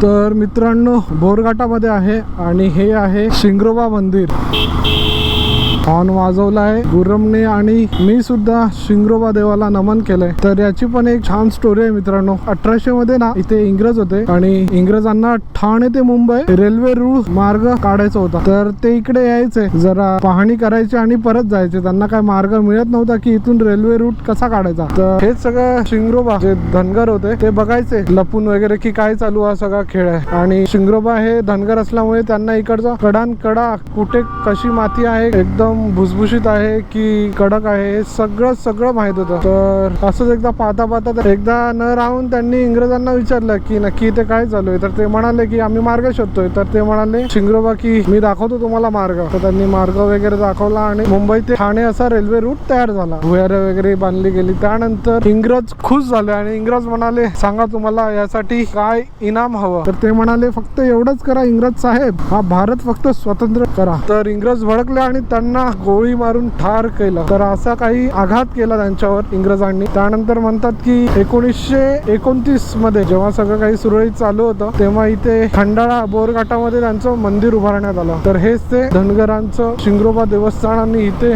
तर मित्रांनो बोरघाटामध्ये आहे आणि हे आहे शिंगरोबा मंदिर. हॉर्न वाजवला आहे गुरमने आणि मी सुद्धा शिंगरोबा देवाला नमन केलंय. तर याची पण एक छान स्टोरी आहे मित्रांनो. 1800 मध्ये ना इथे इंग्रज होते आणि इंग्रजांना ठाणे ते मुंबई रेल्वे रूळ मार्ग काढायचा होता. तर ते इकडे यायचे, जरा पाहणी करायची आणि परत जायचे. त्यांना काय मार्ग मिळत नव्हता की इथून रेल्वे रूट कसा काढायचा. तर हेच सगळं शिंगरोबा जे धनगर होते ते बघायचे लपून वगैरे की काय चालू हा सगळा खेळ आहे. आणि शिंगरोबा हे धनगर असल्यामुळे त्यांना इकडचा कडानकडा कुठे कशी माती आहे, एकदम भुसभुशीत आहे की कडक आहे, हे सगळं माहित होतं. तर असंच एकदा पाहता एकदा न राहून त्यांनी इंग्रजांना विचारलं की नक्की इथे काय चालू आहे. तर ते म्हणाले की आम्ही मार्ग शोधतोय. तर ते म्हणाले शिंगरोबा की मी दाखवतो तुम्हाला मार्ग. तर त्यांनी मार्ग वगैरे दाखवला आणि मुंबई ते ठाणे असा रेल्वे रूट तयार झाला. भुयारे वगैरे बांधली गेली. त्यानंतर इंग्रज खुश झाले आणि इंग्रज म्हणाले सांगा तुम्हाला यासाठी काय इनाम हवं. तर ते म्हणाले फक्त एवढंच करा इंग्रज साहेब, हा भारत फक्त स्वतंत्र करा. तर इंग्रज भडकले आणि त्यांना गोळी मारून ठार केलं. तर असा काही आघात केला त्यांच्यावर इंग्रजांनी. त्यानंतर म्हणतात की 1929 मध्ये जेव्हा सगळं काही सुरळीत चालू होतं तेव्हा इथे खंडाळा बोरघाटामध्ये त्यांचं मंदिर उभारण्यात आलं. तर हेच ते धनगरांचं शिंगरोबा देवस्थान आणि इथे